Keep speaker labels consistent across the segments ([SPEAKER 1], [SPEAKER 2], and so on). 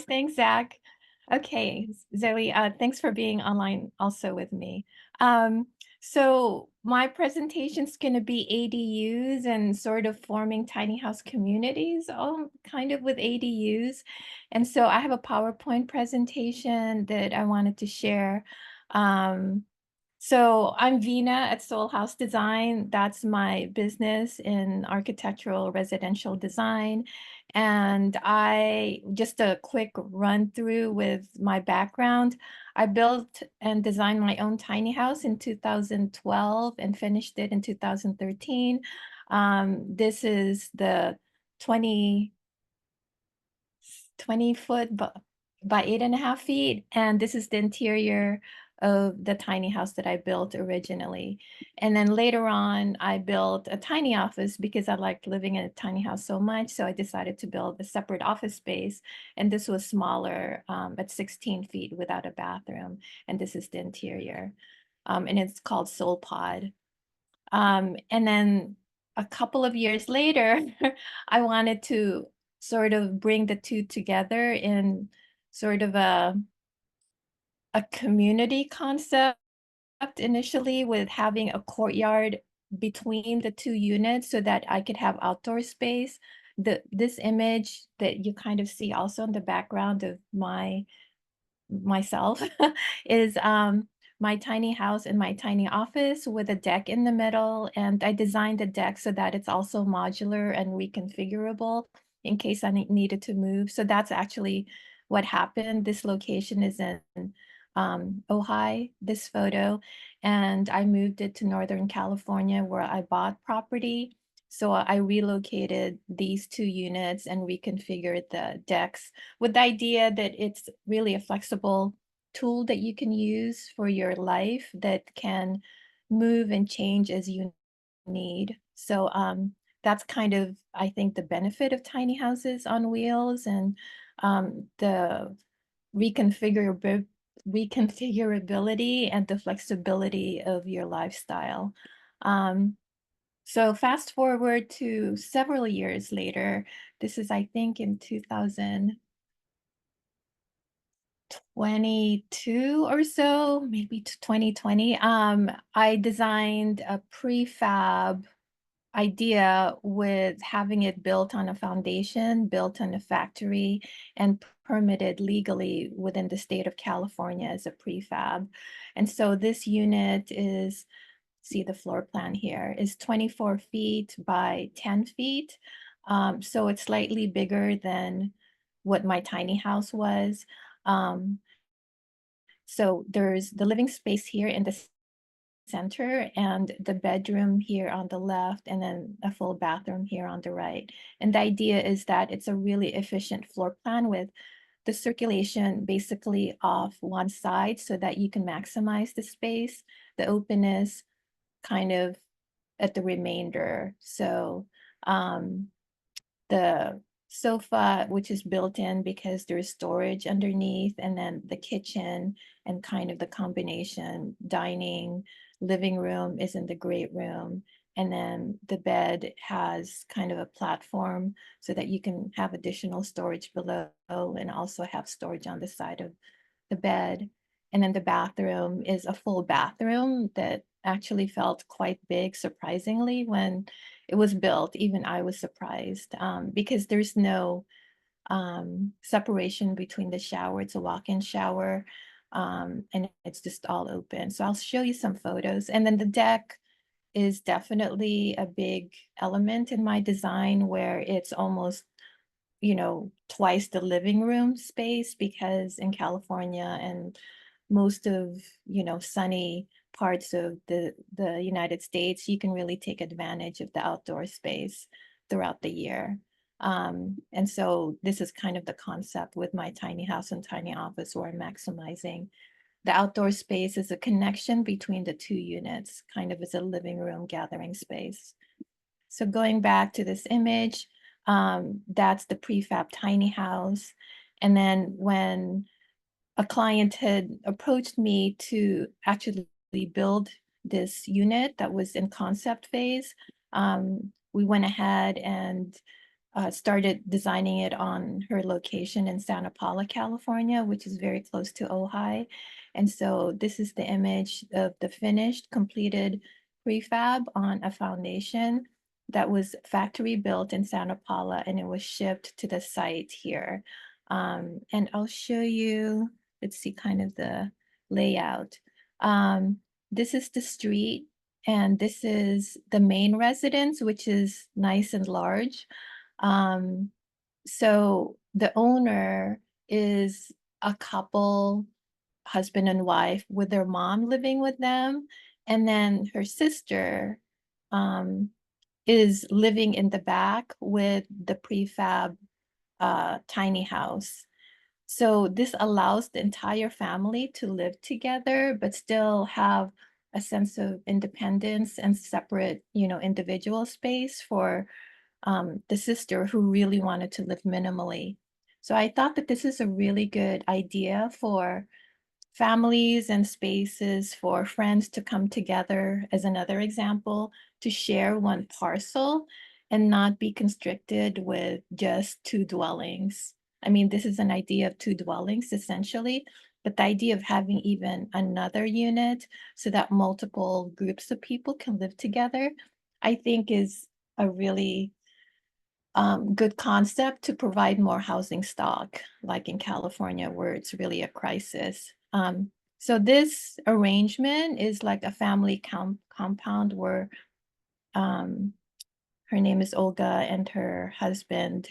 [SPEAKER 1] Thanks, Zach. Okay, Zoe, thanks for being online also with me. Um, so my presentation's going to be ADUs and sort of forming tiny house communities, all kind of with ADUs. And so I have a PowerPoint presentation that I wanted to share. Um, so I'm Vina at Soul House Design. That's my business in architectural residential design. And just a quick run through with my background. I built and designed my own tiny house in 2012 and finished it in 2013. This is the 20 foot by 8.5 feet. And this is the interior of the tiny house that I built originally. And then later on, I built a tiny office because I liked living in a tiny house so much. So I decided to build a separate office space. And this was smaller at 16 feet without a bathroom. And this is the interior. And it's called Soul Pod. And then a couple of years later, I wanted to sort of bring the two together in sort of a community concept initially, with having a courtyard between the two units so that I could have outdoor space. This image that you kind of see also in the background of myself is my tiny house and my tiny office with a deck in the middle. And I designed the deck so that it's also modular and reconfigurable in case I needed to move. So that's actually what happened. This location is in Ojai, this photo, and I moved it to Northern California where I bought property. So I relocated these two units and reconfigured the decks with the idea that it's really a flexible tool that you can use for your life that can move and change as you need. So that's kind of, I think, the benefit of tiny houses on wheels, and the reconfigurability reconfigurability and the flexibility of your lifestyle. Um, so fast forward to several years later, this is, I think, in 2022 or so, maybe to 2020. I designed a prefab idea with having it built on a foundation, built on a factory, and permitted legally within the state of California as a prefab. And so this unit is, see the floor plan here, is 24 feet by 10 feet. So it's slightly bigger than what my tiny house was. Um, so there's the living space here in the center and the bedroom here on the left, and then a full bathroom here on the right. And the idea is that it's a really efficient floor plan with the circulation basically off one side so that you can maximize the space, the openness kind of at the remainder. So the sofa, which is built in because there's storage underneath, and then the kitchen and kind of the combination dining, living room is in the great room. And then the bed has kind of a platform so that you can have additional storage below and also have storage on the side of the bed. And then the bathroom is a full bathroom that actually felt quite big, surprisingly, when it was built. Even I was surprised because there's no separation between the shower. It's a walk-in shower, and it's just all open. So I'll show you some photos. And then the deck is definitely a big element in my design, where it's almost, twice the living room space, because in California and most of, sunny parts of the United States, you can really take advantage of the outdoor space throughout the year. And so this is kind of the concept with my tiny house and tiny office, where I'm maximizing the outdoor space as a connection between the two units, kind of as a living room gathering space. So going back to this image, that's the prefab tiny house. And then when a client had approached me to actually build this unit that was in concept phase, we went ahead and started designing it on her location in Santa Paula, California, which is very close to Ojai. And so this is the image of the finished, completed prefab on a foundation that was factory built in Santa Paula, and it was shipped to the site here. And I'll show you, let's see kind of the layout. Um, this is the street, and this is the main residence, which is nice and large. Um, so the owner is a couple, husband and wife, with their mom living with them. And then her sister um, is living in the back with the prefab tiny house. So this allows the entire family to live together, but still have a sense of independence and separate, individual space for the sister who really wanted to live minimally. So I thought that this is a really good idea for families and spaces for friends to come together, as another example, to share one parcel and not be constricted with just two dwellings. I mean, this is an idea of two dwellings essentially, but the idea of having even another unit so that multiple groups of people can live together, I think is a really good concept to provide more housing stock, like in California, where it's really a crisis. So this arrangement is like a family compound where um, her name is Olga and her husband.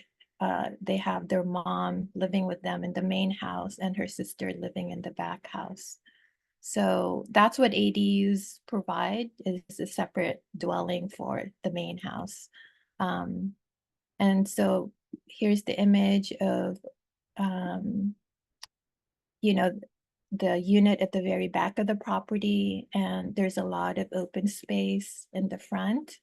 [SPEAKER 1] They have their mom living with them in the main house and her sister living in the back house. So that's what ADUs provide, is a separate dwelling for the main house. Um, and so here's the image of, um, you know, the unit at the very back of the property, and there's a lot of open space in the front.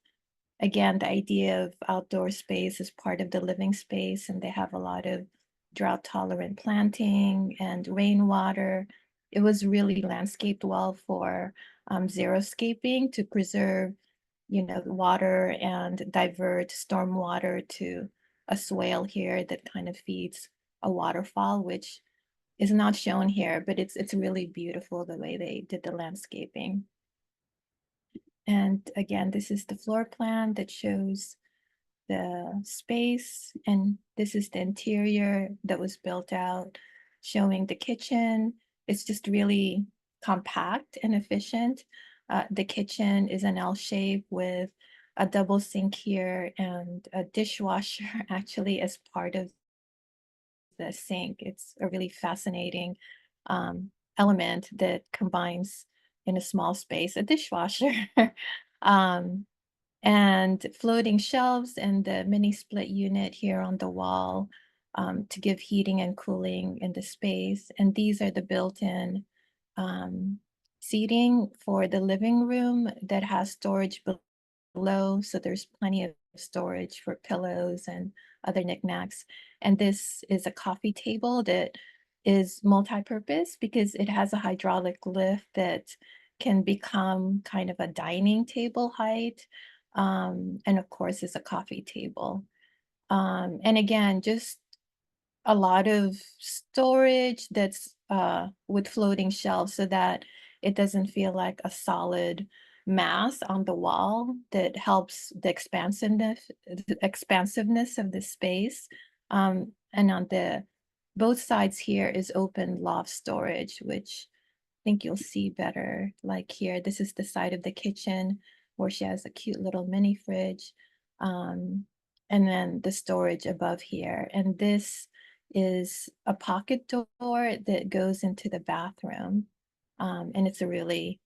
[SPEAKER 1] Again, the idea of outdoor space is part of the living space, and they have a lot of drought tolerant planting and rainwater. It was really landscaped well for xeriscaping to preserve, water and divert storm water to a swale here that kind of feeds a waterfall, which is not shown here, but it's really beautiful the way they did the landscaping. And again, this is the floor plan that shows the space, and this is the interior that was built out, showing the kitchen. It's just really compact and efficient. The kitchen is an L shape with a double sink here and a dishwasher actually as part of the sink. It's a really fascinating element that combines in a small space a dishwasher. um, and floating shelves and the mini split unit here on the wall to give heating and cooling in the space. And these are the built-in um, seating for the living room that has storage below. So there's plenty of storage for pillows and other knickknacks. And this is a coffee table that is multi-purpose because it has a hydraulic lift that can become kind of a dining table height. And of course, it's a coffee table. And again, just a lot of storage that's with floating shelves so that it doesn't feel like a solid mass on the wall that helps the expansiveness of the space. And on the both sides here is open loft storage, which think you'll see better. Like here, this is the side of the kitchen where she has a cute little mini fridge. Um, and then the storage above here. And this is a pocket door that goes into the bathroom. And it's a really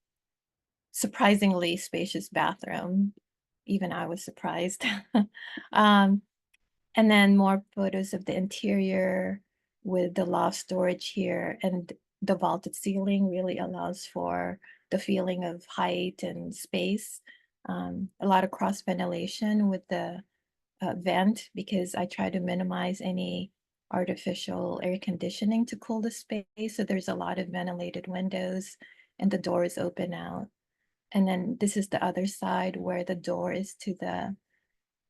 [SPEAKER 1] surprisingly spacious bathroom. Even I was surprised. um, and then more photos of the interior with the loft storage here, and the vaulted ceiling really allows for the feeling of height and space. A lot of cross ventilation with the vent because I try to minimize any artificial air conditioning to cool the space. So there's a lot of ventilated windows and the doors open out. And then this is the other side where the door is to the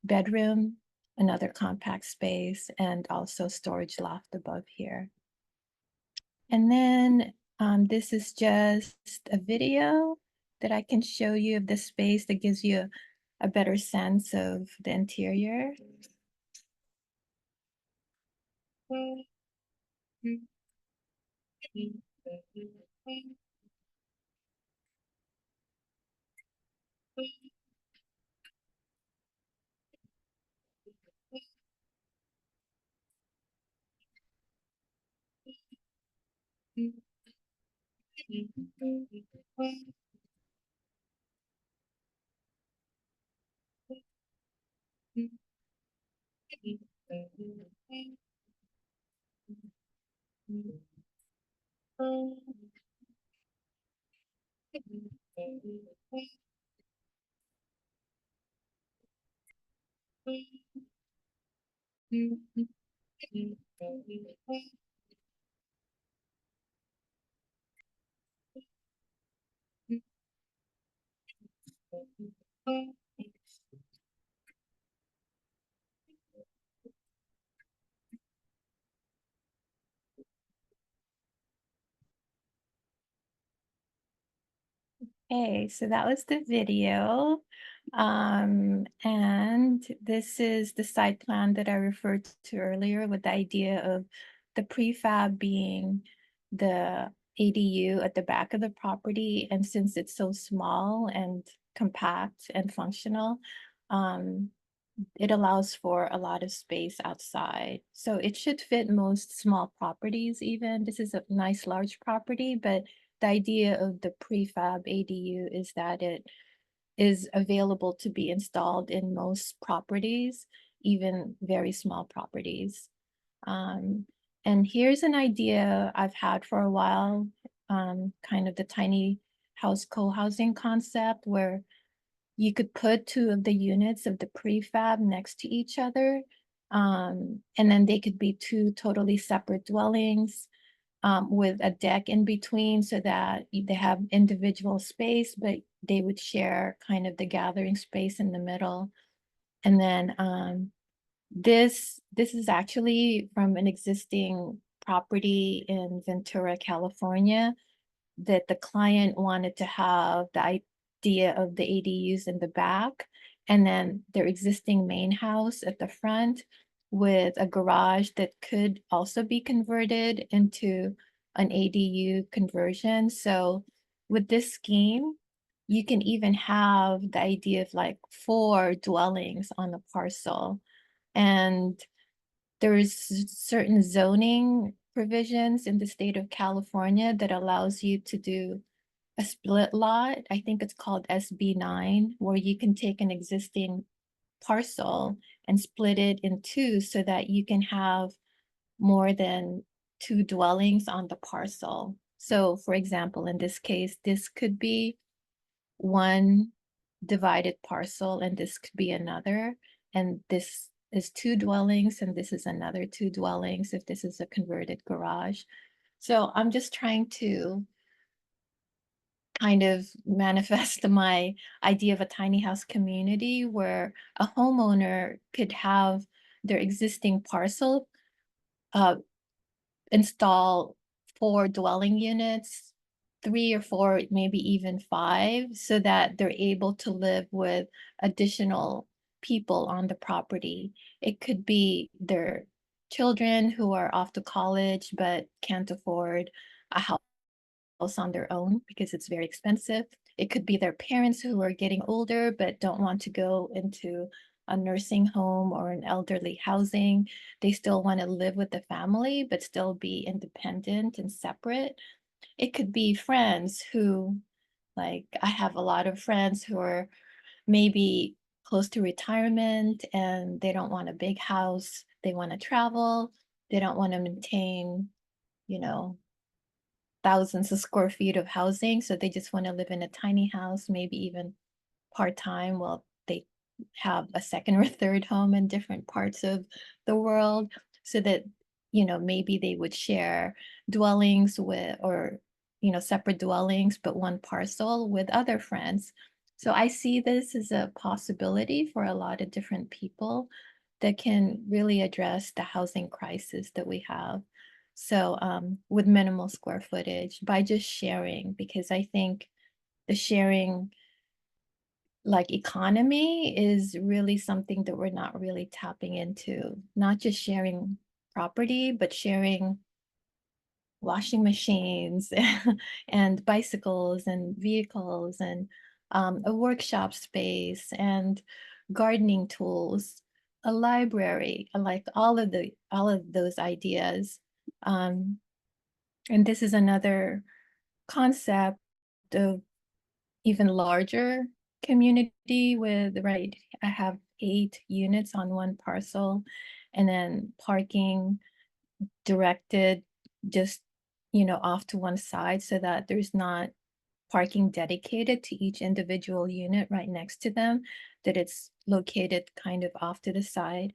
[SPEAKER 1] bedroom. another compact space, and also storage loft above here. And then this is just a video that I can show you of the space that gives you a better sense of the interior. Okay, so that was the video. And this is the site plan that I referred to earlier with the idea of the prefab being the ADU at the back of the property. And since it's so small and compact and functional, um, it allows for a lot of space outside. So it should fit most small properties even. This is a nice large property, but the idea of the prefab ADU is that it is available to be installed in most properties, even very small properties. Um, and here's an idea I've had for a while, kind of the tiny house co-housing concept where you could put two of the units of the prefab next to each other. And then they could be two totally separate dwellings with a deck in between so that they have individual space, but they would share kind of the gathering space in the middle. And then this is actually from an existing property in Ventura, California that the client wanted to have the idea of the ADUs in the back and then their existing main house at the front with a garage that could also be converted into an ADU conversion. So with this scheme, you can even have the idea of like 4 dwellings on a parcel. And there's certain zoning provisions in the state of California that allows you to do a split lot. I think it's called SB9, where you can take an existing parcel and split it in two so that you can have more than 2 dwellings on the parcel. So for example, in this case, this could be one divided parcel and this could be another. And this is 2 dwellings and this is another 2 dwellings if this is a converted garage. So I'm just trying to kind of manifest my idea of a tiny house community where a homeowner could have their existing parcel uh, install 4 dwelling units, 3 or 4, maybe even 5, so that they're able to live with additional people on the property. It could be their children who are off to college but can't afford a house on their own because it's very expensive. It could be their parents who are getting older but don't want to go into a nursing home or an elderly housing. They still want to live with the family but still be independent and separate. It could be friends who, like, I have a lot of friends who are maybe close to retirement and they don't want a big house. They want to travel. They don't want to maintain, you know, thousands of square feet of housing. So they just want to live in a tiny house, maybe even part-time while they have a second or third home in different parts of the world so that, maybe they would share dwellings with, or, separate dwellings, but one parcel with other friends. So I see this as a possibility for a lot of different people. that can really address the housing crisis that we have. So, with minimal square footage by just sharing, because I think the sharing like economy is really something that we're not really tapping into. Not just sharing property, but sharing washing machines and bicycles and vehicles and a workshop space and gardening tools, a library, like all of those ideas. Um, and this is another concept of even larger community with, right, I have 8 units on one parcel, and then parking directed just, off to one side so that there's not parking dedicated to each individual unit right next to them, that it's located kind of off to the side.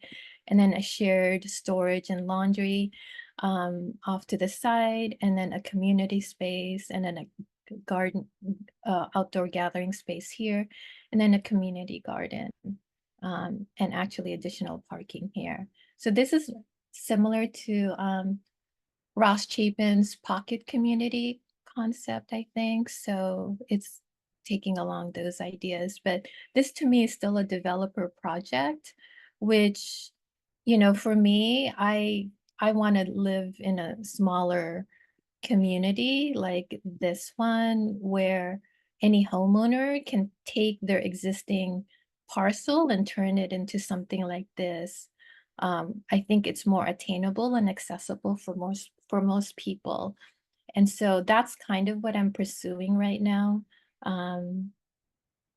[SPEAKER 1] And then a shared storage and laundry off to the side, and then a community space, and then a garden, outdoor gathering space here, and then a community garden, and actually additional parking here. So this is similar to Ross Chapin's pocket community concept, I think. So it's taking along those ideas. But this to me is still a developer project, which, for me, I want to live in a smaller community like this one where any homeowner can take their existing parcel and turn it into something like this. I think it's more attainable and accessible for most people. And so that's kind of what I'm pursuing right now. Um,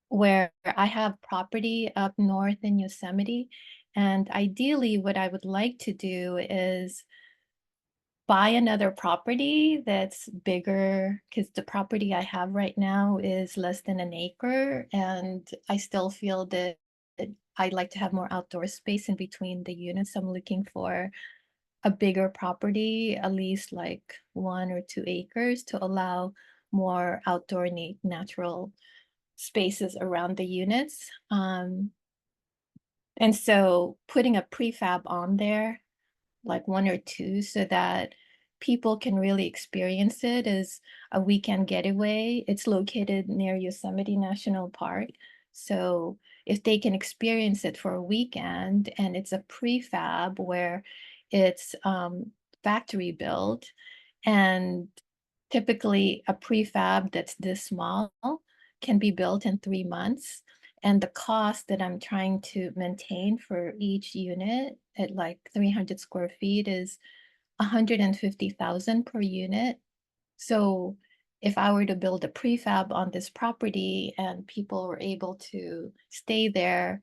[SPEAKER 1] where I have property up north in Yosemite. And ideally, what I would like to do is buy another property that's bigger, because the property I have right now is less than an acre, and I still feel that I'd like to have more outdoor space in between the units. I'm looking for a bigger property, at least like 1 or 2 acres, to allow more outdoor natural spaces around the units. And so putting a prefab on there, like 1 or 2, so that people can really experience it as a weekend getaway. It's located near Yosemite National Park. So if they can experience it for a weekend, and it's a prefab where it's factory built, and typically a prefab that's this small can be built in 3 months. And the cost that I'm trying to maintain for each unit at like 300 square feet is 150,000 per unit. So if I were to build a prefab on this property and people were able to stay there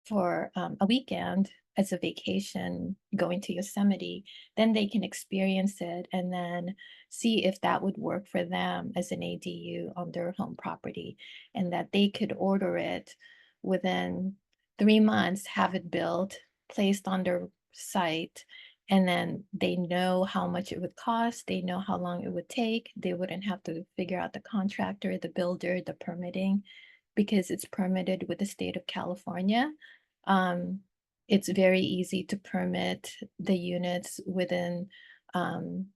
[SPEAKER 1] for a weekend as a vacation going to Yosemite, then they can experience it and then see if that would work for them as an ADU on their home property, and that they could order it within 3 months, have it built, placed on their site, and then they know how much it would cost, they know how long it would take. They wouldn't have to figure out the contractor, the builder, the permitting, because it's permitted with the state of California. Um, it's very easy to permit the units within,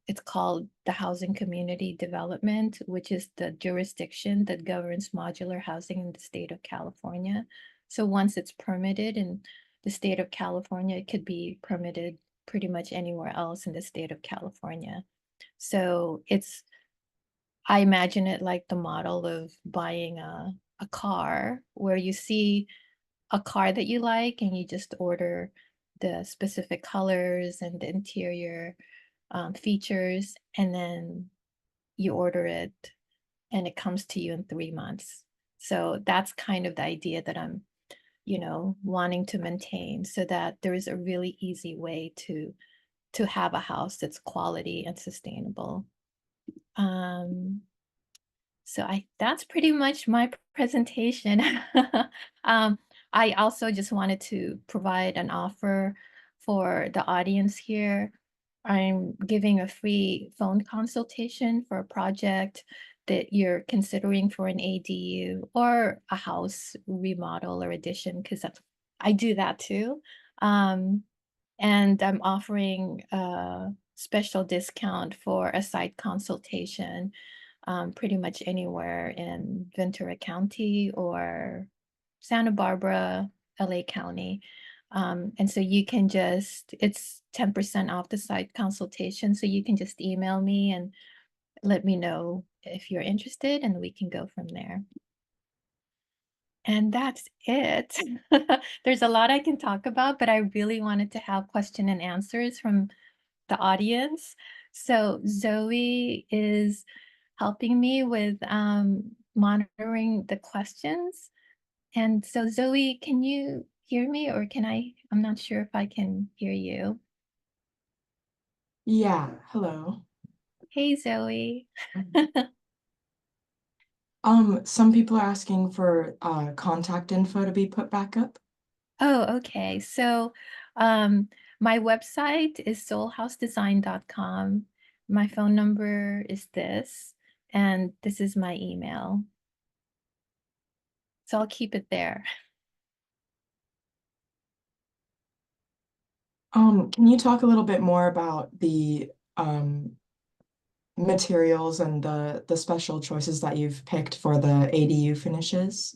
[SPEAKER 1] it's called the Housing Community Development, which is the jurisdiction that governs modular housing in the state of California. So once it's permitted in the state of California, it could be permitted pretty much anywhere else in the state of California. So I imagine it like the model of buying a car, where you see a car that you like and you just order the specific colors and the interior features, and then you order it and it comes to you in 3 months. So that's kind of the idea that I'm, wanting to maintain, so that there is a really easy way to have a house that's quality and sustainable. Um, So that's pretty much my presentation. Um, I also just wanted to provide an offer for the audience here. I'm giving a free phone consultation for a project that you're considering for an ADU or a house remodel or addition, because I do that too. Um, and I'm offering a special discount for a site consultation, pretty much anywhere in Ventura County or Santa Barbara, LA County. And so you can just, it's 10% off the site consultation. So you can just email me and let me know if you're interested, and we can go from there. And that's it. There's a lot I can talk about, but I really wanted to have question and answers from the audience. So Zoe is helping me with monitoring the questions. And so Zoe, can you hear me, or can I? I'm not sure if I can hear you.
[SPEAKER 2] Yeah, hello.
[SPEAKER 1] Hey Zoe.
[SPEAKER 2] Some people are asking for contact info to be put back up.
[SPEAKER 1] Oh, okay. So, um, my website is soulhousedesign.com. My phone number is this, and this is my email. So I'll keep it there.
[SPEAKER 2] Can you talk a little bit more about the materials and the special choices that you've picked for the ADU finishes?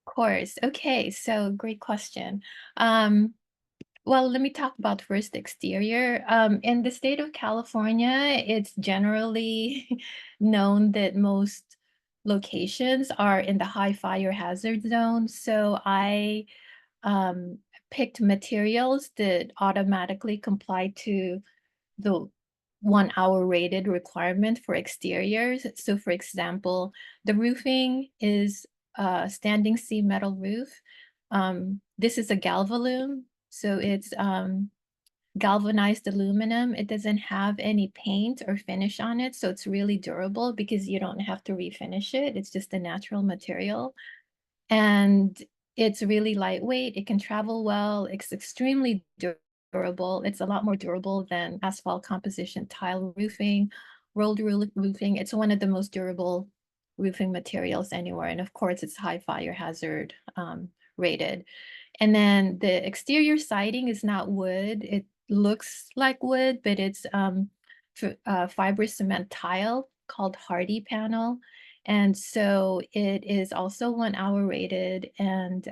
[SPEAKER 1] Of course. Okay, so great question. Um, well, let me talk about first exterior. In the state of California, it's generally known that most locations are in the high fire hazard zone. So I um, picked materials that automatically comply to the 1 hour rated requirement for exteriors. So, for example, the roofing is a standing seam metal roof. This is a galvalume, so it's galvanized aluminum. It doesn't have any paint or finish on it, so it's really durable because you don't have to refinish it. It's just a natural material. And it's really lightweight, it can travel well, it's extremely durable. It's a lot more durable than asphalt composition tile roofing, roofing. It's one of the most durable roofing materials anywhere, and of course, it's high fire hazard, rated. And then the exterior siding is not wood. It looks like wood, but it's fiber cement tile called Hardy panel. And so it is also 1 hour rated, and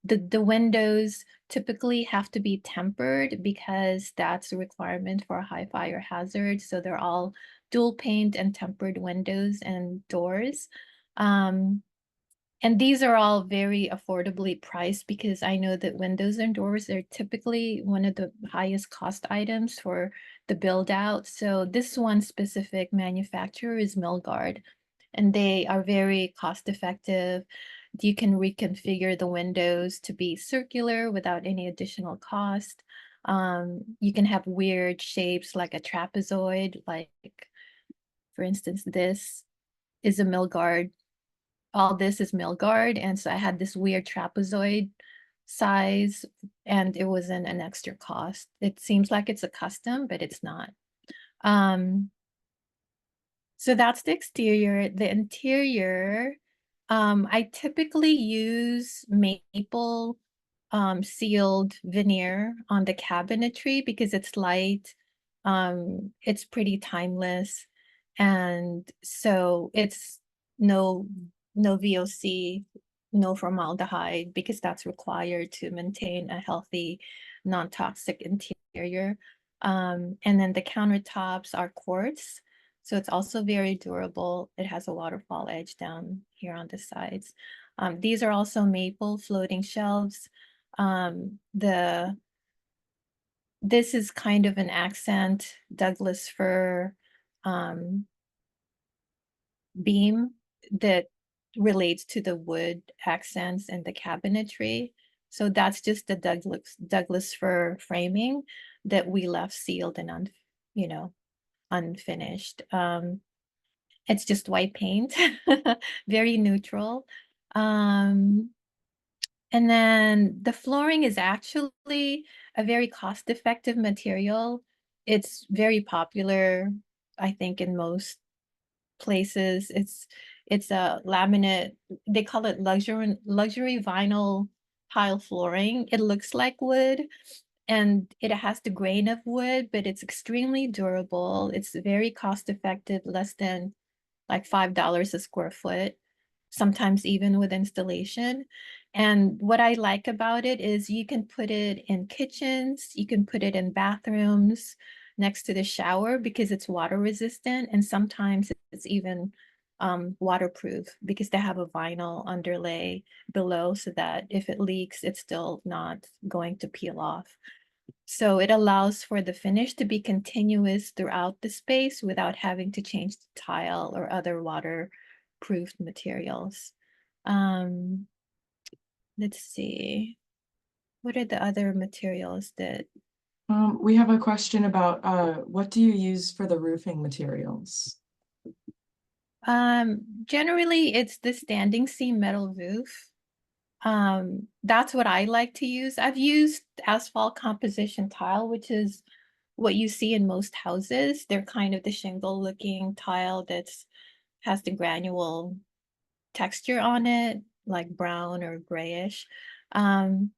[SPEAKER 1] the windows typically have to be tempered because that's a requirement for a high fire hazard. So they're all dual pane and tempered windows and doors. Um, and these are all very affordably priced because I know that windows and doors are typically one of the highest cost items for the build out. So this one specific manufacturer is Milgard, and they are very cost effective. You can reconfigure the windows to be circular without any additional cost. You can have weird shapes like a trapezoid, like for instance, this is a Milgard, all this is Milgard, and so I had this weird trapezoid size, and it wasn't an extra cost. It seems like it's a custom, but it's not. Um, so that's the exterior. The interior, I typically use maple sealed veneer on the cabinetry because it's light, it's pretty timeless, and so it's no no VOC, no formaldehyde, because that's required to maintain a healthy, non-toxic interior. And then the countertops are quartz, so it's also very durable. It has a waterfall edge down here on the sides. These are also maple floating shelves. The This is kind of an accent Douglas fir um, beam that relates to the wood accents and the cabinetry. So that's just the Douglas fir framing that we left sealed and you know, unfinished. It's just white paint, very neutral. Um, and then the flooring is actually a very cost-effective material. It's very popular, I think, in most places. It's a laminate, they call it luxury vinyl tile flooring. It looks like wood and it has the grain of wood, but it's extremely durable. It's very cost effective, less than like $5 a square foot, sometimes even with installation. And what I like about it is you can put it in kitchens, you can put it in bathrooms next to the shower because it's water resistant. And sometimes it's even waterproof because they have a vinyl underlay below so that if it leaks, it's still not going to peel off. So it allows for the finish to be continuous throughout the space without having to change the tile or other waterproof materials. Um, let's see. What are the other materials that
[SPEAKER 2] We have a question about what do you use for the roofing materials?
[SPEAKER 1] generally it's the standing seam metal roof. That's what I like to use. I've used asphalt composition tile, which is what you see in most houses. They're kind of the shingle looking tile that's has the granule texture on it, like brown or grayish. Um,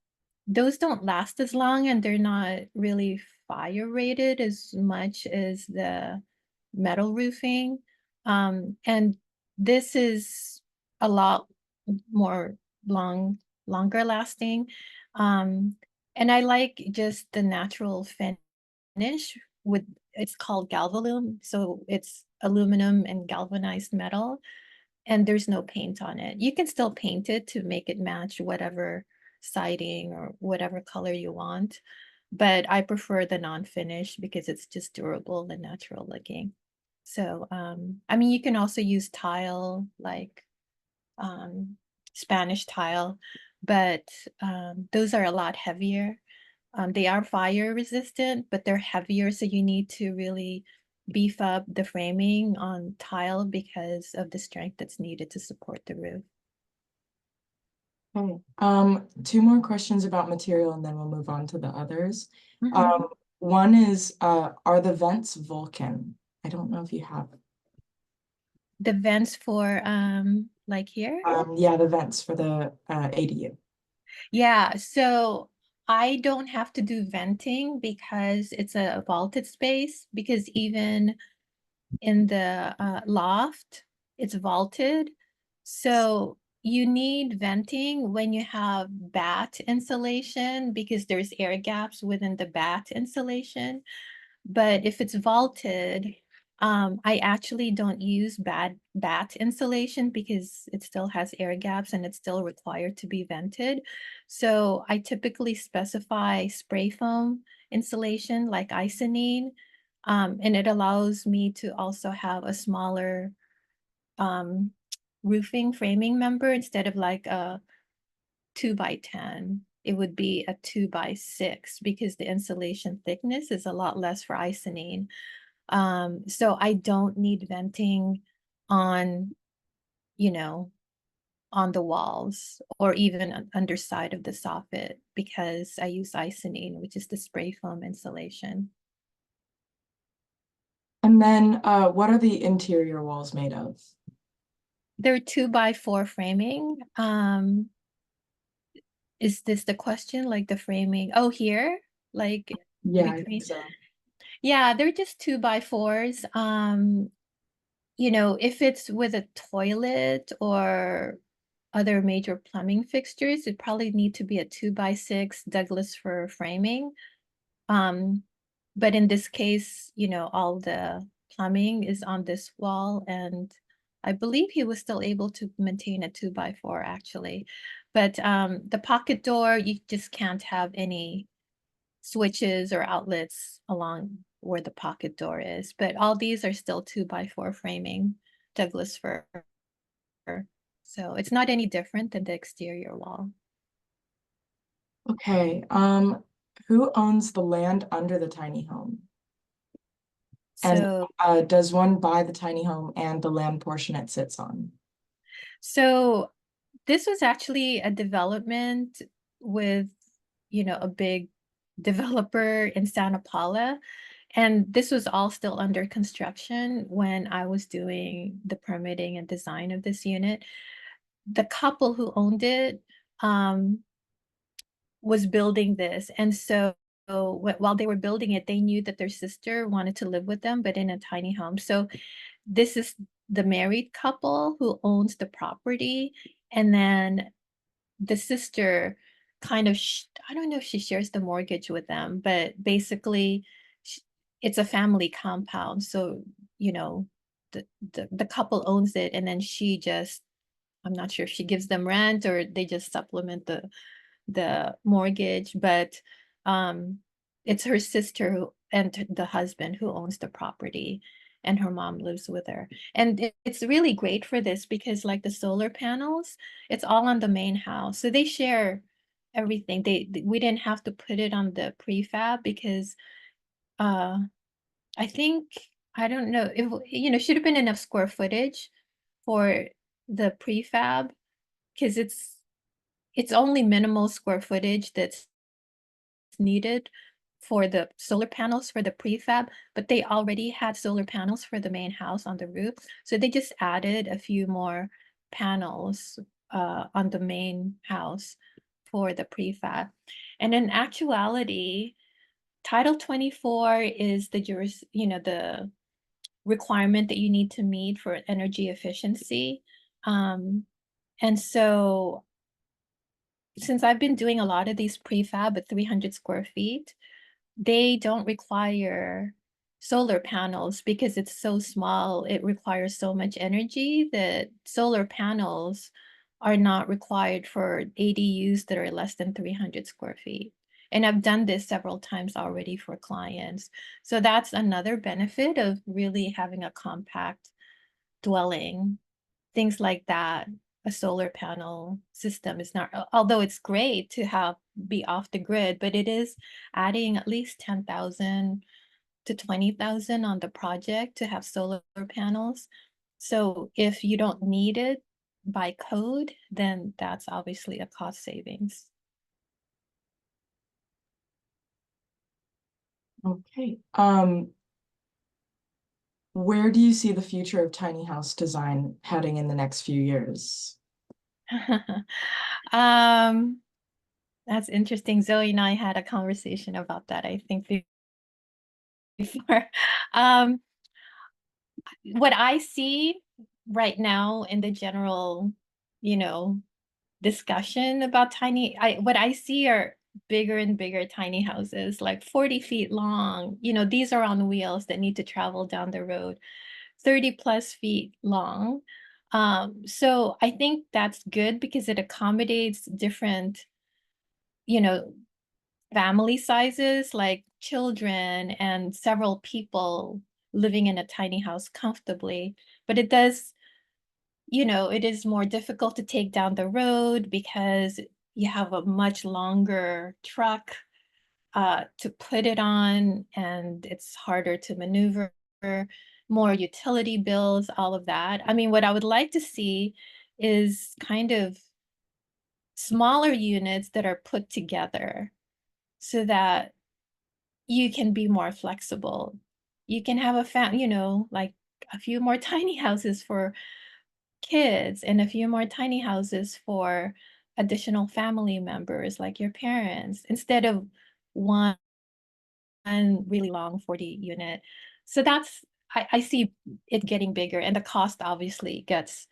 [SPEAKER 1] those don't last as long and they're not really fire rated as much as the metal roofing. And this is a lot more longer lasting. Um, and I like just the natural finish with it's called Galvalume. So it's aluminum and galvanized metal and there's no paint on it. You can still paint it to make it match whatever siding or whatever color you want, but I prefer the non-finish because it's just durable and natural looking. So, I mean, you can also use tile like um, Spanish tile, but those are a lot heavier. They are fire resistant, but they're heavier, so you need to really beef up the framing on tile because of the strength that's needed to support the roof.
[SPEAKER 2] Okay. Two more questions about material and then we'll move on to the others.
[SPEAKER 1] Mhm.
[SPEAKER 2] One is, are the vents Vulcan? I don't know if you have.
[SPEAKER 1] The vents for like here?
[SPEAKER 2] Yeah, the vents for the ADU.
[SPEAKER 1] Yeah, so I don't have to do venting because it's a vaulted space because even in the loft, it's vaulted. So you need venting when you have bat insulation because there's air gaps within the bat insulation. But if it's vaulted, I actually don't use bat insulation because it still has air gaps and it's still required to be vented. So I typically specify spray foam insulation like isonine, and it allows me to also have a smaller um, roofing framing member instead of like a 2 by 10. It would be a 2 by 6 because the insulation thickness is a lot less for isonine. So I don't need venting on, you know, on the walls or even underside of the soffit because I use isonine, which is the spray foam insulation.
[SPEAKER 2] And then what are the interior walls made of?
[SPEAKER 1] They're 2 by 4 framing. Is this the question? Like the framing? Oh, here? Like
[SPEAKER 2] Yeah, I think
[SPEAKER 1] between?
[SPEAKER 2] so.
[SPEAKER 1] Yeah, they're just 2 by 4s. If it's with a toilet or other major plumbing fixtures, it probably need to be a 2 by 6 Douglas fir framing. Um, but in this case, all the plumbing is on this wall, and I believe he was still able to maintain a 2 by 4 actually. But the pocket door, you just can't have any switches or outlets along where the pocket door is. But all these are still 2 by 4 framing Douglas fir. So it's not any different than the exterior wall.
[SPEAKER 2] Okay. Who owns the land under the tiny home? And
[SPEAKER 1] So
[SPEAKER 2] does one buy the tiny home and the land portion it sits on?
[SPEAKER 1] so this was actually a development with, a big developer in Santa Paula. And this was all still under construction when I was doing the permitting and design of this unit. The couple who owned it, um, was building this, and so while they were building it, they knew that their sister wanted to live with them, but in a tiny home. So this is the married couple who owns the property, and then the sister kind of I don't know if she shares the mortgage with them, but basically sh it's a family compound. So, you know, the couple owns it, and then she just I'm not sure if she gives them rent or they just supplement the mortgage, but um it's her sister and the husband who owns the property, and her mom lives with her. And it's really great for this because like the solar panels, it's all on the main house. So they share everything. We didn't have to put it on the prefab because uh I think I don't know if should have been enough square footage for the prefab because it's only minimal square footage that's needed for the solar panels for the prefab, but they already had solar panels for the main house on the roof. So they just added a few more panels on the main house for the prefab. And in actuality, Title 24 is the requirement that you need to meet for energy efficiency. Um, and so since I've been doing a lot of these prefab at 300 square feet, they don't require solar panels because it's so small. It requires so much energy that solar panels are not required for ADUs that are less than 300 square feet. And I've done this several times already for clients. So that's another benefit of really having a compact dwelling, things like that. A solar panel system is not, although it's great to have be off the grid, but it is adding at least 10,000 to 20,000 on the project to have solar panels. So if you don't need it by code, then that's obviously a cost savings.
[SPEAKER 2] Okay. Where do you see the future of tiny house design heading in the next few years?
[SPEAKER 1] um, that's interesting. Zoe and I had a conversation about that, I think, before. Um, what I see right now in the general, you know, discussion about what I see are bigger and bigger tiny houses, like 40 feet long. These are on wheels that need to travel down the road, 30 plus feet long. So I think that's good because it accommodates different, you know, family sizes, like children and several people living in a tiny house comfortably. But it is more difficult to take down the road because you have a much longer truck to put it on, and it's harder to maneuver, more utility bills, all of that. I mean, what I would like to see is kind of smaller units that are put together so that you can be more flexible. You can have like a few more tiny houses for kids and a few more tiny houses for additional family members like your parents instead of one really long 40 unit. So I see it getting bigger and the cost obviously gets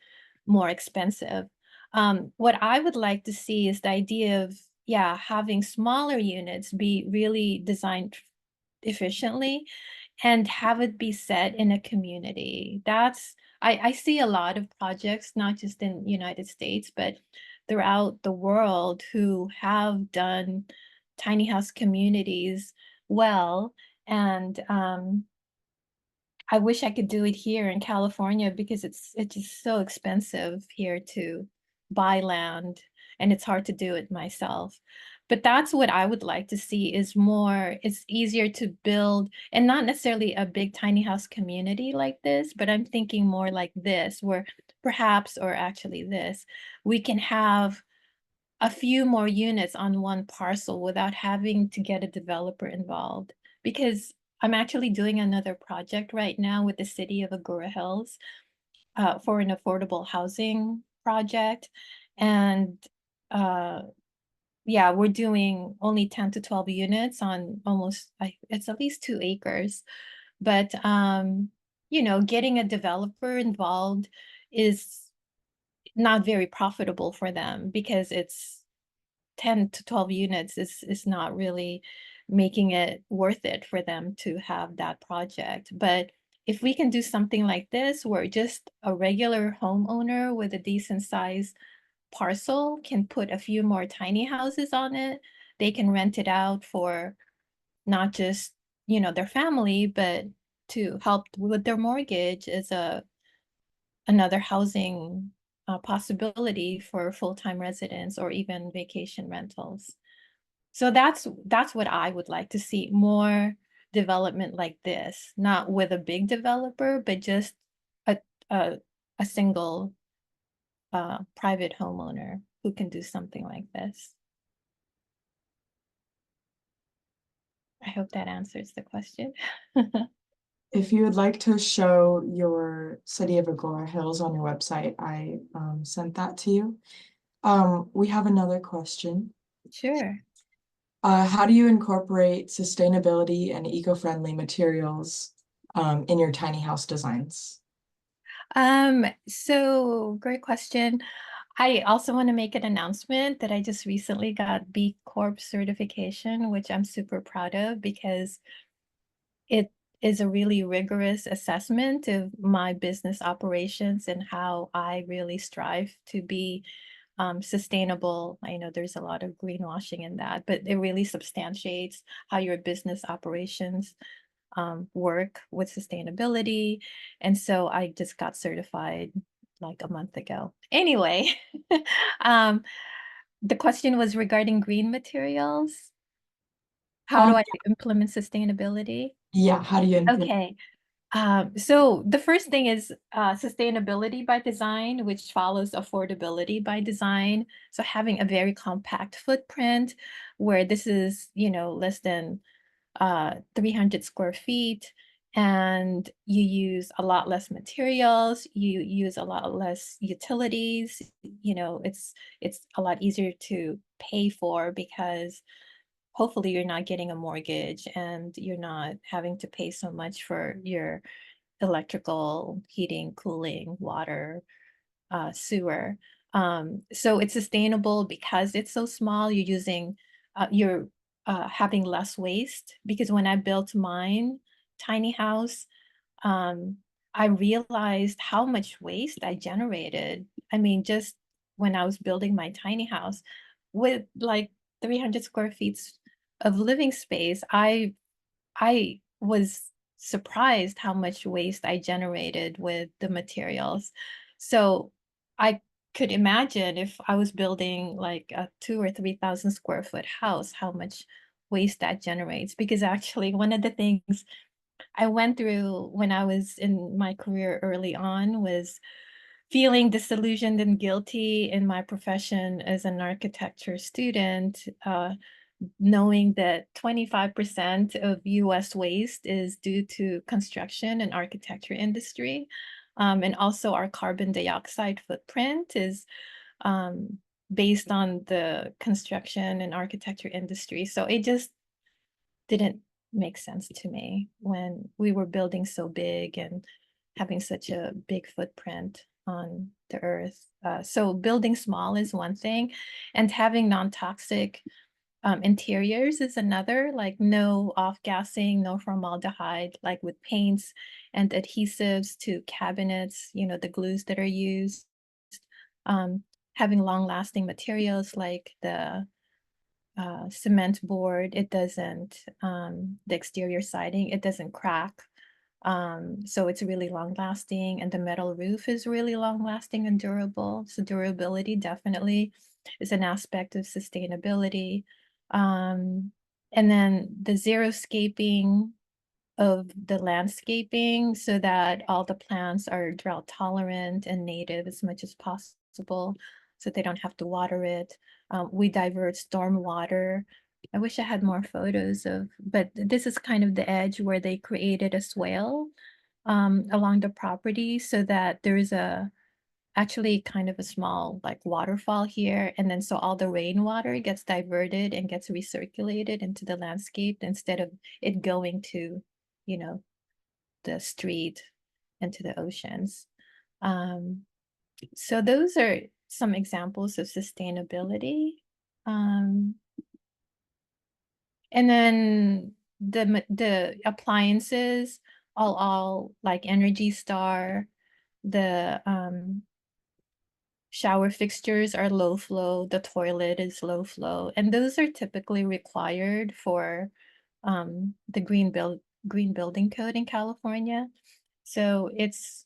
[SPEAKER 1] more expensive. What I would like to see is the idea of, yeah, having smaller units be really designed efficiently and have it be set in a community. I see a lot of projects, not just in United States, but throughout the world who have done tiny house communities well. And I wish I could do it here in California because it's just so expensive here to buy land, and it's hard to do it myself. But that's what I would like to see is more, it's easier to build, and not necessarily a big tiny house community like this, but I'm thinking more like this, where perhaps, or actually this, we can have a few more units on one parcel without having to get a developer involved. Because I'm actually doing another project right now with the city of Agoura Hills for an affordable housing project. And, uh, yeah, we're doing only 10 to 12 units on almost, it's at least 2 acres. But, getting a developer involved is not very profitable for them because it's 10 to 12 units is not really making it worth it for them to have that project. But if we can do something like this where just a regular homeowner with a decent size parcel can put a few more tiny houses on it, they can rent it out for not just, their family, but to help with their mortgage is another housing possibility for full-time residents or even vacation rentals. So that's what I would like to see, more development like this, not with a big developer, but just a a, a single private homeowner who can do something like this. I hope that answers the question.
[SPEAKER 2] If you would like to show your City of Agora Hills on your website, I sent that to you. We have another question.
[SPEAKER 1] Sure.
[SPEAKER 2] How do you incorporate sustainability and eco-friendly materials in your tiny house designs?
[SPEAKER 1] So great question. I also want to make an announcement that I just recently got B Corp certification, which I'm super proud of because it is a really rigorous assessment of my business operations and how I really strive to be sustainable. I know there's a lot of greenwashing in that, but it really substantiates how your business operations work with sustainability. And so I just got certified like a month ago. Anyway, um, the question was regarding green materials. How do I implement sustainability?
[SPEAKER 2] Yeah, how do you implement?
[SPEAKER 1] Okay. So the first thing is sustainability by design, which follows affordability by design. So having a very compact footprint where this is, less than 300 square feet, and you use a lot less materials, you use a lot less utilities, it's a lot easier to pay for because hopefully you're not getting a mortgage and you're not having to pay so much for your electrical, heating, cooling, water, sewer. So it's sustainable because it's so small. You're having less waste because when I built mine tiny house, um, I realized how much waste I generated. I mean, just when I was building my tiny house with like 300 square feet of living space, I was surprised how much waste I generated with the materials. So I could imagine if I was building like a 2 or 3,000 square foot house, how much waste that generates. Because actually, one of the things I went through when I was in my career early on was feeling disillusioned and guilty in my profession as an architecture student, knowing that 25% of US waste is due to construction and architecture industry. And also our carbon dioxide footprint is um, based on the construction and architecture industry. So it just didn't make sense to me when we were building so big and having such a big footprint on the earth. So building small is one thing, and having non-toxic interiors is another, like no off-gassing, no formaldehyde, like with paints and adhesives to cabinets, the glues that are used. Um, Having long-lasting materials like the cement board, the exterior siding, it doesn't crack. So it's really long lasting, and the metal roof is really long lasting and durable. So durability definitely is an aspect of sustainability. Um, and then the xeriscaping of the landscaping so that all the plants are drought tolerant and native as much as possible so they don't have to water it. We divert storm water. I wish I had more photos but this is kind of the edge where they created a swale along the property so that there's actually kind of a small like waterfall here, and then so all the rainwater gets diverted and gets recirculated into the landscape instead of it going to, you know, the street into the oceans. Um, so those are some examples of sustainability. Um, and then the appliances, all like Energy Star, the shower fixtures are low flow, the toilet is low flow, and those are typically required for the green building code in California. So it's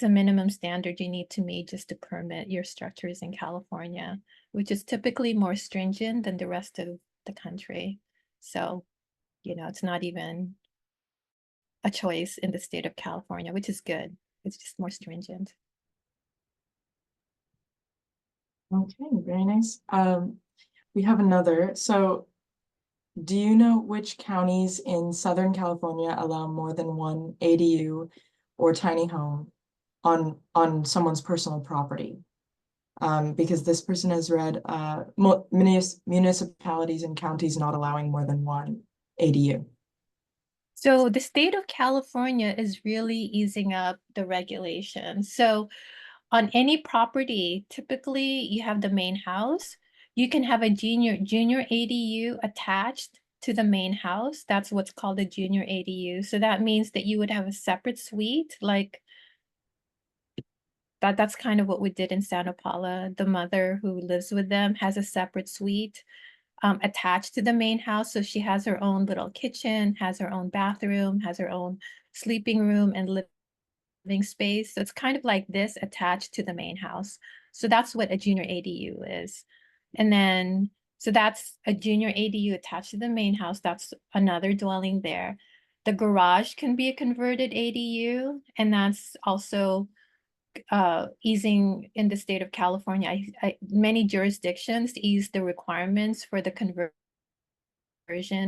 [SPEAKER 1] a minimum standard you need to meet just to permit your structures in California, which is typically more stringent than the rest of the country. So, it's not even a choice in the state of California, which is good. It's just more stringent.
[SPEAKER 2] Okay, very nice. We have another. So do you know which counties in Southern California allow more than one ADU or tiny home on someone's personal property? Because this person has read municipalities and counties not allowing more than one ADU.
[SPEAKER 1] So the state of California is really easing up the regulations. So on any property, typically you have the main house. You can have a junior ADU attached to the main house. That's what's called a junior ADU. So that means that you would have a separate suite, like that's kind of what we did in Santa Paula. The mother who lives with them has a separate suite attached to the main house. So she has her own little kitchen, has her own bathroom, has her own sleeping room and living space. So it's kind of like this attached to the main house. So that's what a junior ADU is. And then, so that's a junior ADU attached to the main house. That's another dwelling there. The garage can be a converted ADU, and that's also easing in the state of California. Many jurisdictions ease the requirements for the conversion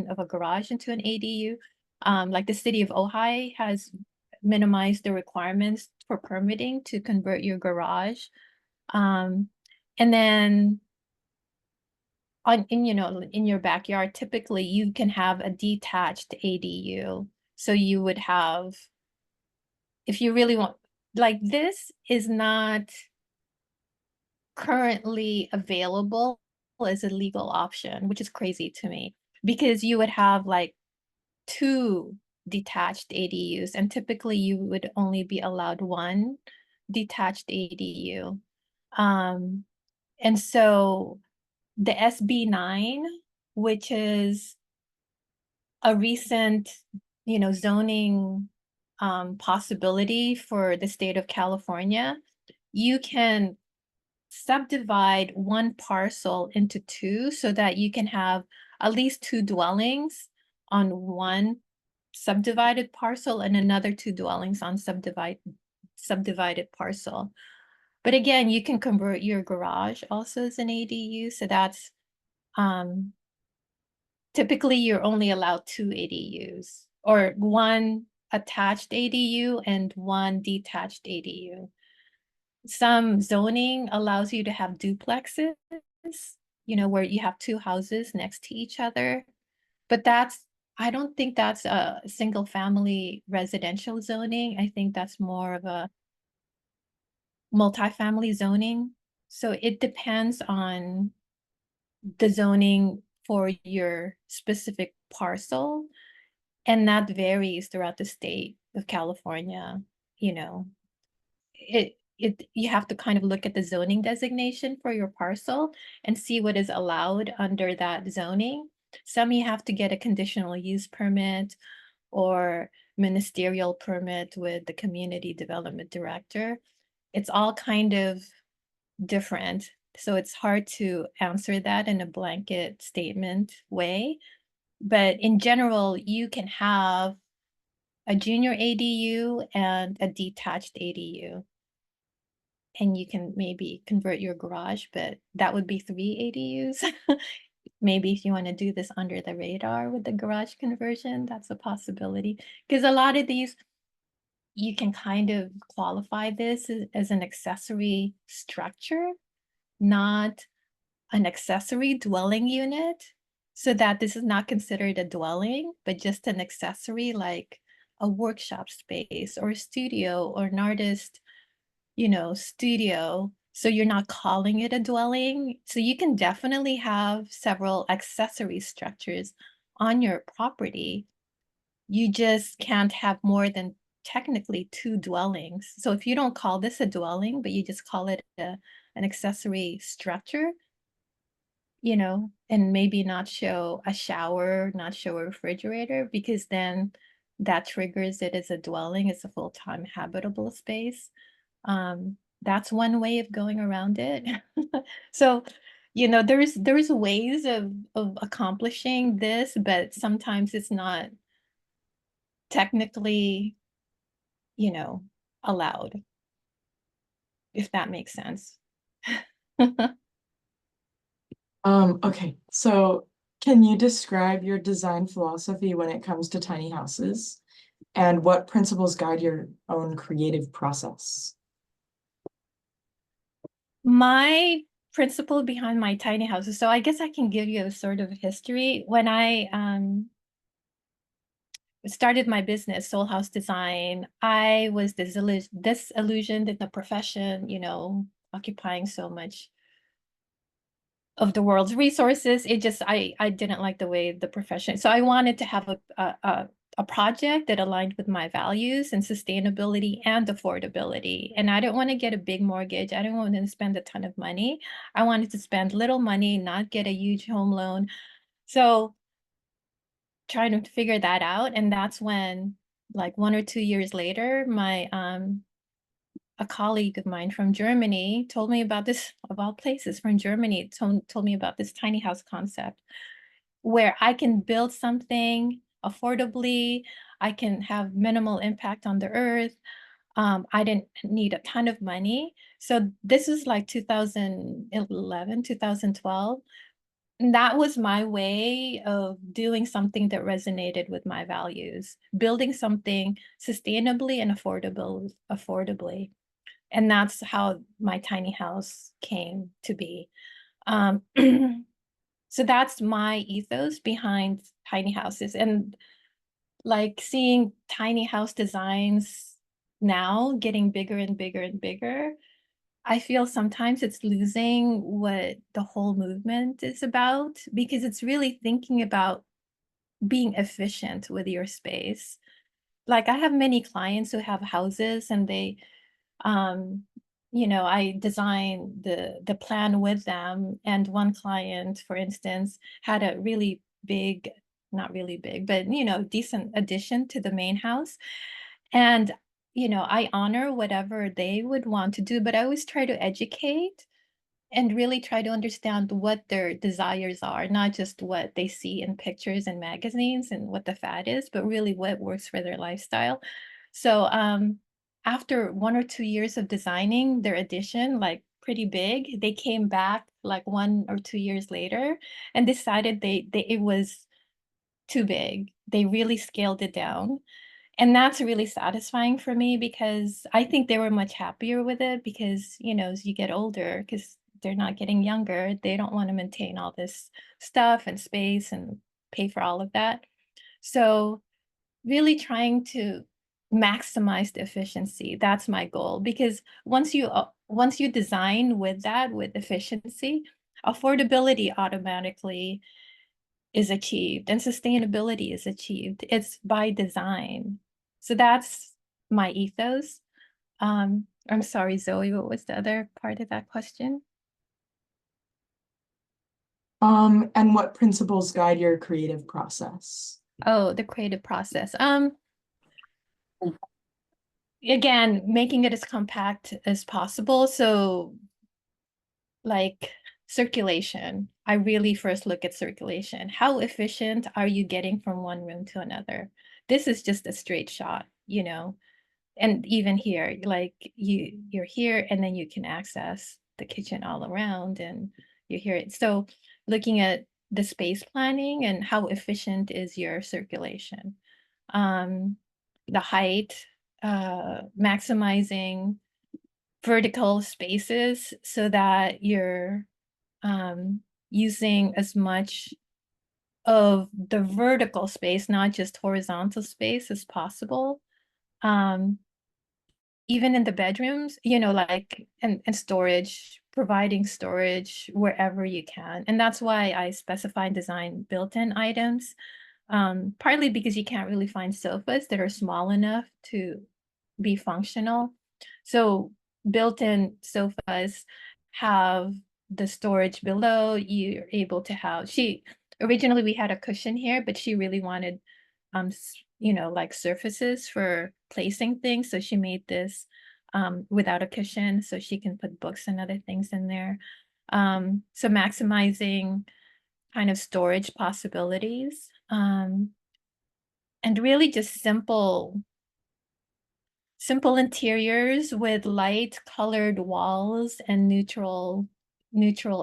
[SPEAKER 1] of a garage into an ADU. Like the city of Ojai has minimized the requirements for permitting to convert your garage. Um, and then in your backyard, typically you can have a detached ADU. So you would have, if you really want, like this is not currently available as a legal option, which is crazy to me because you would have like two detached ADUs, and typically you would only be allowed one detached ADU. Um, and so the SB 9, which is a recent, zoning possibility for the state of California, you can subdivide one parcel into two so that you can have at least two dwellings on one subdivided parcel and another two dwellings on subdivided parcel. But again, you can convert your garage also as an ADU. So that's um typically you're only allowed two ADUs or one attached ADU and one detached ADU. Some zoning allows you to have duplexes, where you have two houses next to each other. But I don't think that's a single family residential zoning. I think that's more of a multifamily zoning. So it depends on the zoning for your specific parcel, and that varies throughout the state of California. You know, you have to kind of look at the zoning designation for your parcel and see what is allowed under that zoning. Some you have to get a conditional use permit or ministerial permit with the community development director. It's all kind of different. So it's hard to answer that in a blanket statement way. But in general, you can have a junior ADU and a detached ADU. And you can maybe convert your garage, but that would be three ADUs. Maybe if you want to do this under the radar with the garage conversion, that's a possibility. Because a lot of these you can kind of qualify this as an accessory structure, not an accessory dwelling unit, so that this is not considered a dwelling, but just an accessory like a workshop space or a studio or an artist, studio. So you're not calling it a dwelling. So you can definitely have several accessory structures on your property. You just can't have more than technically 2 dwellings. So if you don't call this a dwelling, but you just call it an accessory structure, and maybe not show a shower, not show a refrigerator, because then that triggers it as a dwelling, it's a full-time habitable space. That's one way of going around it. So, there's ways of accomplishing this, but sometimes it's not technically, you know, allowed, if that makes sense.
[SPEAKER 2] Okay, so can you describe your design philosophy when it comes to tiny houses? And what principles guide your own creative process?
[SPEAKER 1] My principle behind my tiny houses, so I guess I can give you a sort of history. When I started my business, Soul House Design, I was disillusioned in the profession, occupying so much of the world's resources. I didn't like the way the profession. So I wanted to have a project that aligned with my values and sustainability and affordability. And I didn't want to get a big mortgage. I didn't want to spend a ton of money. I wanted to spend little money, not get a huge home loan. So trying to figure that out. And that's when, like 1 or 2 years later, my a colleague of mine from Germany told me about this, of all places from Germany, told me about this tiny house concept where I can build something affordably, I can have minimal impact on the earth. I didn't need a ton of money. So this is like 2011, 2012. And that was my way of doing something that resonated with my values, building something sustainably and affordably. And that's how my tiny house came to be. Um, so that's my ethos behind tiny houses. And like seeing tiny house designs now getting bigger and bigger and bigger, I feel sometimes it's losing what the whole movement is about, because it's really thinking about being efficient with your space. Like I have many clients who have houses and um, I design the plan with them. And one client, for instance, had a really big, not really big, but decent addition to the main house. And I honor whatever they would want to do, but I always try to educate and really try to understand what their desires are, not just what they see in pictures and magazines and what the fad is, but really what works for their lifestyle. So after 1 or 2 years of designing their edition, like pretty big, they came back like 1 or 2 years later and decided they it was too big. They really scaled it down. And that's really satisfying for me because I think they were much happier with it because, as you get older, because they're not getting younger, they don't want to maintain all this stuff and space and pay for all of that. So, really trying to maximize the efficiency. That's my goal because once you design with that with efficiency, affordability automatically is achieved and sustainability is achieved. It's by design. So that's my ethos. I'm sorry, Zoe, what was the other part of that question?
[SPEAKER 2] And what principles guide your creative process?
[SPEAKER 1] Oh, the creative process. Again, making it as compact as possible. So like circulation, I really first look at circulation. How efficient are you getting from one room to another? This is just a straight shot. And even here, like you're here and then you can access the kitchen all around and you're here. So looking at the space planning and how efficient is your circulation. Um, the height, maximizing vertical spaces so that you're using as much of the vertical space, not just horizontal space as possible. Um, Even in the bedrooms, like and storage, providing storage wherever you can. And that's why I specify and design built-in items. Partly because you can't really find sofas that are small enough to be functional. So built-in sofas have the storage below. You're able to have she originally we had a cushion here, but she really wanted like surfaces for placing things. So she made this without a cushion so she can put books and other things in there. So maximizing kind of storage possibilities. And really just simple interiors with light colored walls and neutral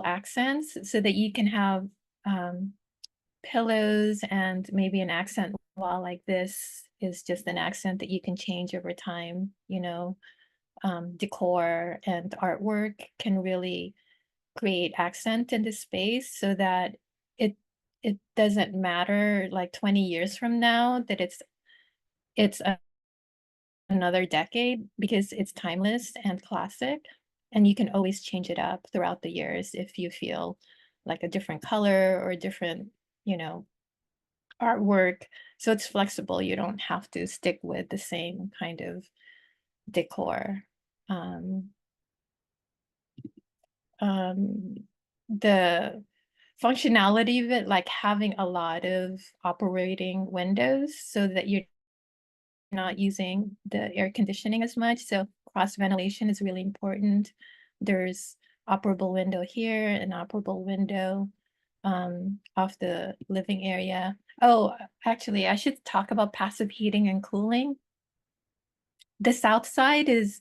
[SPEAKER 1] accents so that you can have um, pillows and maybe an accent wall like this is just an accent that you can change over time. Decor and artwork can really create accent in the space so that it it doesn't matter like 20 years from now that it's another decade because it's timeless and classic, and you can always change it up throughout the years if you feel like a different color or a different, you know, artwork. So it's flexible. You don't have to stick with the same kind of decor. Um, um, the functionality of it, like having a lot of operating windows so that you're not using the air conditioning as much. So cross ventilation is really important. There's operable window here, an operable window off the living area. Oh, actually, I should talk about passive heating and cooling. The south side is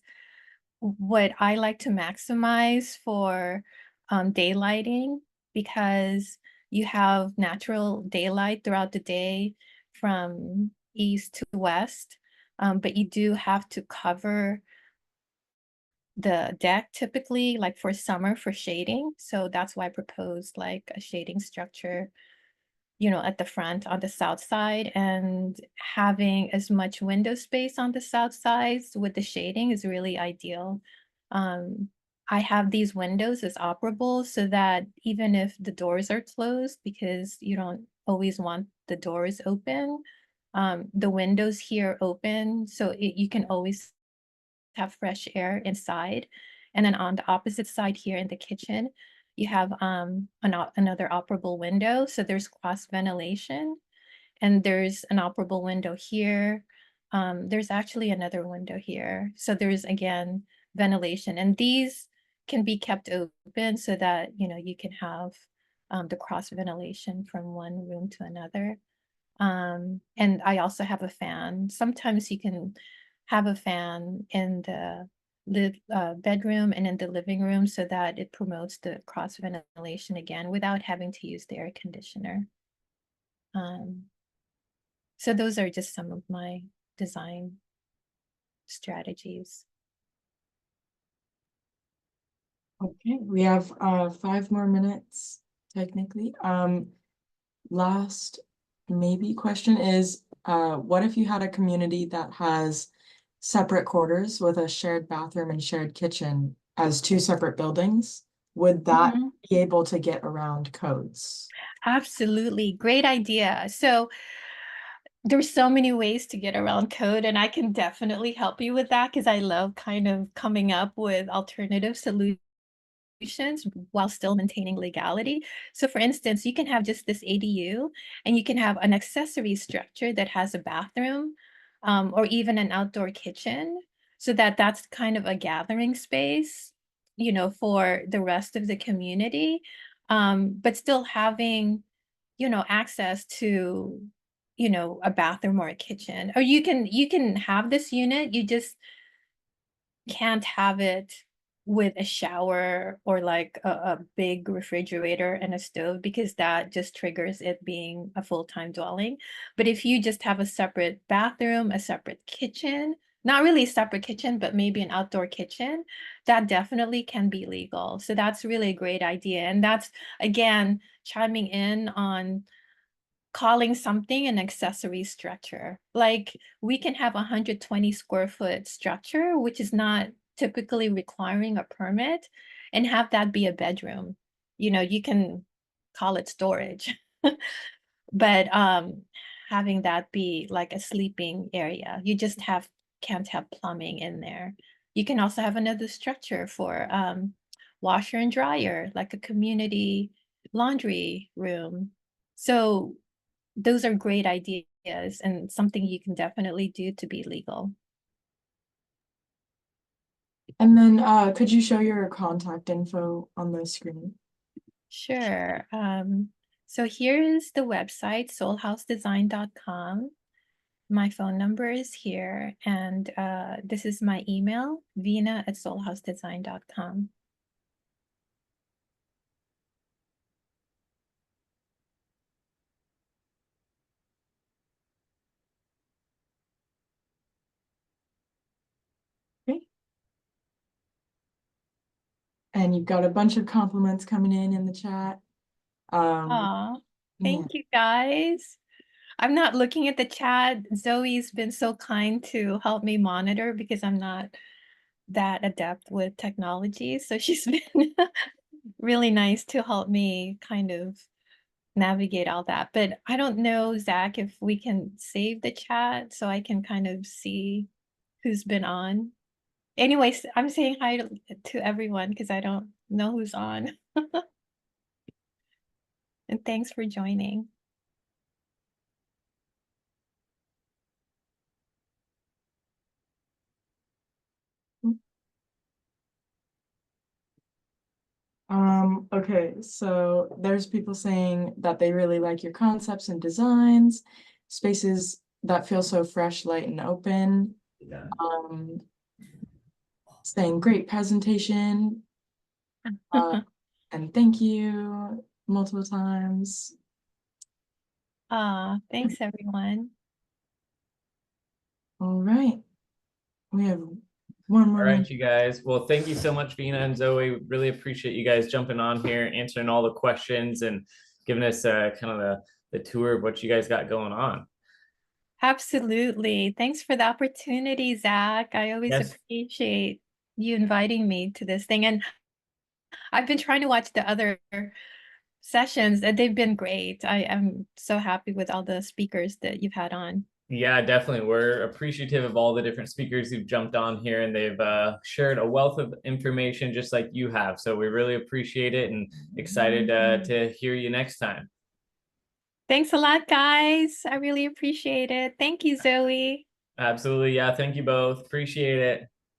[SPEAKER 1] what I like to maximize for daylighting because you have natural daylight throughout the day from east to west, but you do have to cover the deck typically, like for summer for shading. So that's why I proposed like a shading structure at the front on the south side, and having as much window space on the south side with the shading is really ideal. Um, I have these windows as operable so that even if the doors are closed, because you don't always want the doors open, the windows here open, so you can always have fresh air inside. And then on the opposite side here in the kitchen, you have another operable window. So there's cross ventilation and there's an operable window here. There's actually another window here. So there's again ventilation, and these can be kept open so that you can have the cross ventilation from one room to another. And I also have a fan. Sometimes you can have a fan in the bedroom and in the living room so that it promotes the cross ventilation again without having to use the air conditioner. Um, so those are just some of my design strategies.
[SPEAKER 2] Okay, we have 5 more minutes technically. Last maybe question is, what if you had a community that has separate quarters with a shared bathroom and shared kitchen as two separate buildings? Would that
[SPEAKER 1] Mhm.
[SPEAKER 2] be able to get around codes?
[SPEAKER 1] Absolutely. Great idea. So there's so many ways to get around code, and I can definitely help you with that because I love kind of coming up with alternative solutions while still maintaining legality. So for instance, you can have just this ADU and you can have an accessory structure that has a bathroom or even an outdoor kitchen so that that's kind of a gathering space, for the rest of the community, but still having, access to, a bathroom or a kitchen. Or you can have this unit, you just can't have it with a shower or like a big refrigerator and a stove because that just triggers it being a full-time dwelling. But if you just have a separate bathroom, a separate kitchen, not really a separate kitchen, but maybe an outdoor kitchen, that definitely can be legal. So that's really a great idea. And that's, again, chiming in on calling something an accessory structure. Like we can have 120 square foot structure, which is not typically requiring a permit, and have that be a bedroom. You can call it storage. But having that be like a sleeping area, you just can't have plumbing in there. You can also have another structure for washer and dryer, like a community laundry room. So those are great ideas and something you can definitely do to be legal.
[SPEAKER 2] And then could you show your contact info on the screen?
[SPEAKER 1] Sure. So here is the website, soulhousedesign.com. My phone number is here, and this is my email, vina@soulhousedesign.com.
[SPEAKER 2] Okay. And you've got a bunch of compliments coming in the chat.
[SPEAKER 1] Aw,
[SPEAKER 2] Yeah.
[SPEAKER 1] thank you guys. I'm not looking at the chat. Zoe's been so kind to help me monitor because I'm not that adept with technology. So she's been really nice to help me kind of navigate all that. But I don't know, Zach, if we can save the chat so I can kind of see who's been on. Anyways, I'm saying hi to everyone because I don't know who's on. And thanks for joining.
[SPEAKER 2] Okay, so there's people saying that they really like your concepts and designs, spaces that feel so fresh, light, and open.
[SPEAKER 3] Yeah.
[SPEAKER 2] Saying great presentation, and thank you multiple times.
[SPEAKER 1] Thanks everyone.
[SPEAKER 2] All right, we have one more
[SPEAKER 3] All right,
[SPEAKER 2] minute.
[SPEAKER 3] you guys. Well, thank you so much, Vina and Zoe. Really appreciate you guys jumping on here, answering all the questions, and giving us kind of the tour of what you guys got going on.
[SPEAKER 1] Absolutely. Thanks for the opportunity, Zach. I always
[SPEAKER 3] Yes.
[SPEAKER 1] appreciate you inviting me to this thing. And I've been trying to watch the other sessions and they've been great. I am so happy with all the speakers that you've had on.
[SPEAKER 3] Yeah, definitely. We're appreciative of all the different speakers who've jumped on here, and they've shared a wealth of information just like you have. So we really appreciate it and excited to hear you next time.
[SPEAKER 1] Thanks a lot, guys. I really appreciate it. Thank you, Zoe.
[SPEAKER 3] Absolutely. Yeah. Thank you both. Appreciate it.